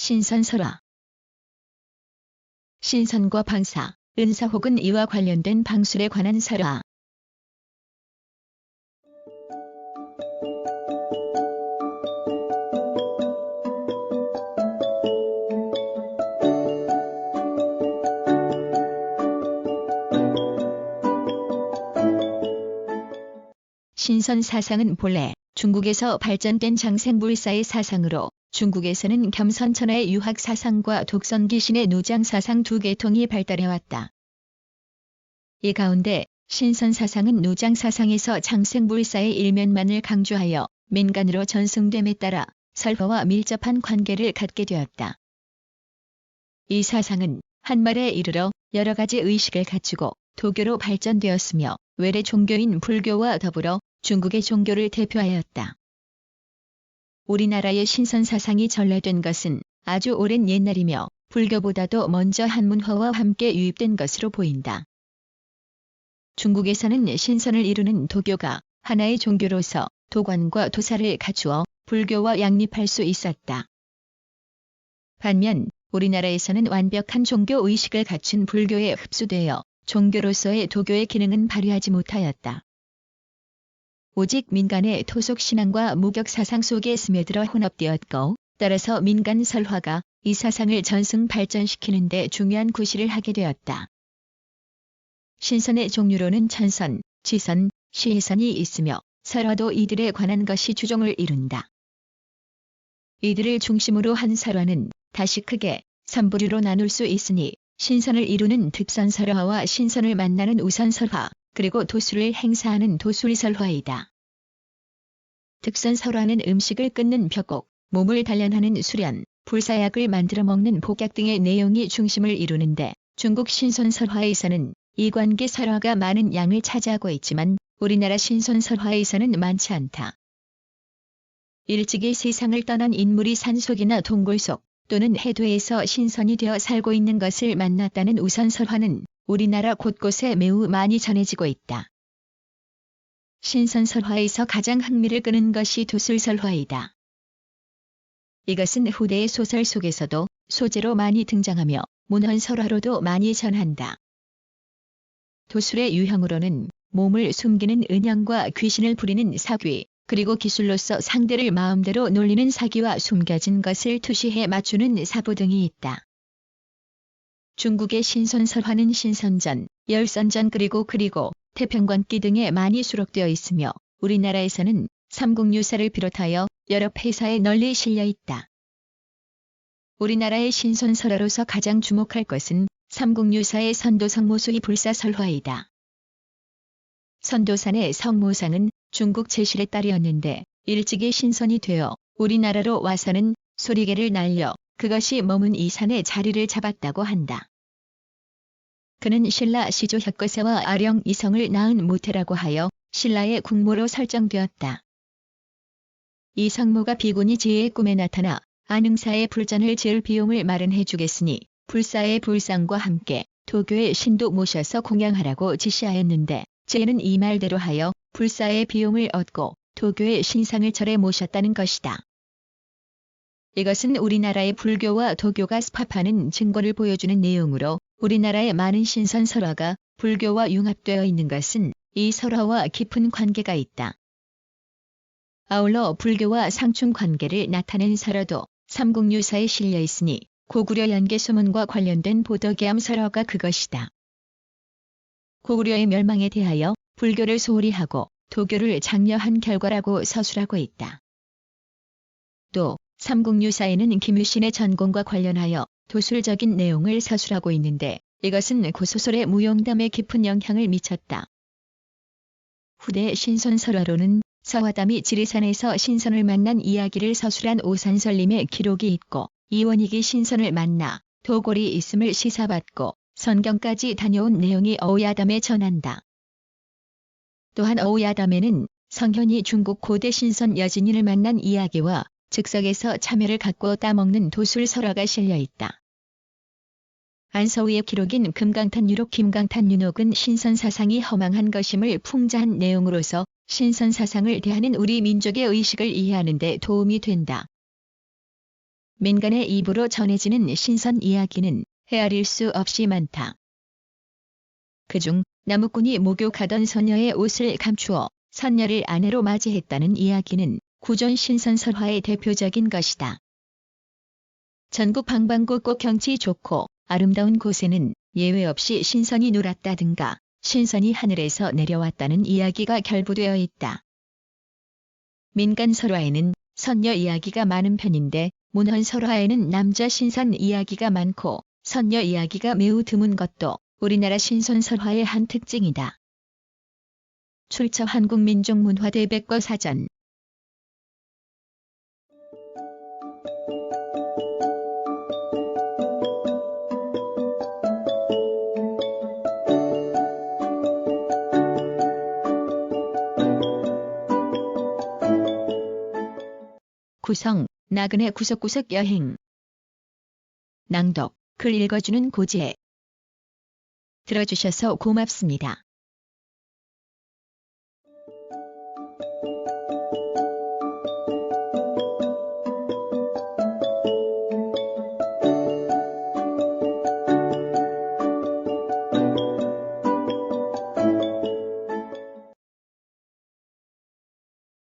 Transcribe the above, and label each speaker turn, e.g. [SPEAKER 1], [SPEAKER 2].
[SPEAKER 1] 신선설화. 신선과 방사, 은사 혹은 이와 관련된 방술에 관한 설화. 신선 사상은 본래 중국에서 발전된 장생불사의 사상으로 중국에서는 겸선천하의 유학 사상과 독선귀신의 노장 사상 두 계통이 발달해왔다. 이 가운데 신선 사상은 노장 사상에서 장생불사의 일면만을 강조하여 민간으로 전승됨에 따라 설화와 밀접한 관계를 갖게 되었다. 이 사상은 한말에 이르러 여러 가지 의식을 갖추고 도교로 발전되었으며 외래 종교인 불교와 더불어 중국의 종교를 대표하였다. 우리나라의 신선 사상이 전래된 것은 아주 오랜 옛날이며 불교보다도 먼저 한문화와 함께 유입된 것으로 보인다. 중국에서는 신선을 이루는 도교가 하나의 종교로서 도관과 도사를 갖추어 불교와 양립할 수 있었다. 반면 우리나라에서는 완벽한 종교 의식을 갖춘 불교에 흡수되어 종교로서의 도교의 기능은 발휘하지 못하였다. 오직 민간의 토속 신앙과 무격 사상 속에 스며들어 혼합되었고, 따라서 민간 설화가 이 사상을 전승 발전시키는 데 중요한 구실을 하게 되었다. 신선의 종류로는 천선, 지선, 시해선이 있으며 설화도 이들에 관한 것이 주종을 이룬다. 이들을 중심으로 한 설화는 다시 크게 3부류로 나눌 수 있으니 신선을 이루는 득선설화와 신선을 만나는 우선설화, 그리고 도술을 행사하는 도술설화이다. 득선설화는 음식을 끊는 벽곡, 몸을 단련하는 수련, 불사약을 만들어 먹는 복약 등의 내용이 중심을 이루는데 중국 신선설화에서는 이관계 설화가 많은 양을 차지하고 있지만 우리나라 신선설화에서는 많지 않다. 일찍이 세상을 떠난 인물이 산속이나 동굴 속 또는 해도에서 신선이 되어 살고 있는 것을 만났다는 우선설화는 우리나라 곳곳에 매우 많이 전해지고 있다. 신선설화에서 가장 흥미를 끄는 것이 도술설화이다. 이것은 후대의 소설 속에서도 소재로 많이 등장하며 문헌설화로도 많이 전한다. 도술의 유형으로는 몸을 숨기는 은영과 귀신을 부리는 사귀, 그리고 기술로서 상대를 마음대로 놀리는 사기와 숨겨진 것을 투시해 맞추는 사부 등이 있다. 중국의 신선설화는 신선전, 열선전 그리고 태평관기 등에 많이 수록되어 있으며 우리나라에서는 삼국유사를 비롯하여 여러 회사에 널리 실려 있다. 우리나라의 신선설화로서 가장 주목할 것은 삼국유사의 선도성모수의 불사설화이다. 선도산의 성모상은 중국 제실의 딸이었는데 일찍이 신선이 되어 우리나라로 와서는 소리개를 날려 그것이 머문 이 산에 자리를 잡았다고 한다. 그는 신라 시조 혁거세와 아령 이성을 낳은 모태라고 하여 신라의 국모로 설정되었다. 이 성모가 비군이 제의 꿈에 나타나 안흥사의 불전을 지을 비용을 마련해 주겠으니 불사의 불상과 함께 도교의 신도 모셔서 공양하라고 지시하였는데 제는 이 말대로 하여 불사의 비용을 얻고 도교의 신상을 절에 모셨다는 것이다. 이것은 우리나라의 불교와 도교가 스파하는 증거를 보여주는 내용으로 우리나라의 많은 신선설화가 불교와 융합되어 있는 것은 이 설화와 깊은 관계가 있다. 아울러 불교와 상충 관계를 나타낸 설화도 삼국유사에 실려 있으니 고구려 연개소문과 관련된 보덕계암 설화가 그것이다. 고구려의 멸망에 대하여 불교를 소홀히 하고 도교를 장려한 결과라고 서술하고 있다. 또 삼국유사에는 김유신의 전공과 관련하여 도술적인 내용을 서술하고 있는데 이것은 고소설의 무용담에 깊은 영향을 미쳤다. 후대 신선설화로는 서화담이 지리산에서 신선을 만난 이야기를 서술한 오산설림의 기록이 있고 이원익이 신선을 만나 도골이 있음을 시사받고 선경까지 다녀온 내용이 어우야담에 전한다. 또한 어우야담에는 성현이 중국 고대 신선 여진이를 만난 이야기와 즉석에서 참외를 갖고 따먹는 도술설화가 실려있다. 안서우의 기록인 금강탄유록 김강탄유록은 신선사상이 허망한 것임을 풍자한 내용으로서 신선사상을 대하는 우리 민족의 의식을 이해하는 데 도움이 된다. 민간의 입으로 전해지는 신선 이야기는 헤아릴 수 없이 많다. 그중 나무꾼이 목욕하던 선녀의 옷을 감추어 선녀를 아내로 맞이했다는 이야기는 구존 신선설화의 대표적인 것이다. 전국 방방곡곡 경치 좋고 아름다운 곳에는 예외 없이 신선이 놀았다든가 신선이 하늘에서 내려왔다는 이야기가 결부되어 있다. 민간 설화에는 선녀 이야기가 많은 편인데 문헌 설화에는 남자 신선 이야기가 많고 선녀 이야기가 매우 드문 것도 우리나라 신선 설화의 한 특징이다. 출처 한국민족문화대백과 사전. 구성, 나그네 구석구석 여행. 낭독, 글 읽어주는 고지혜. 들어주셔서 고맙습니다.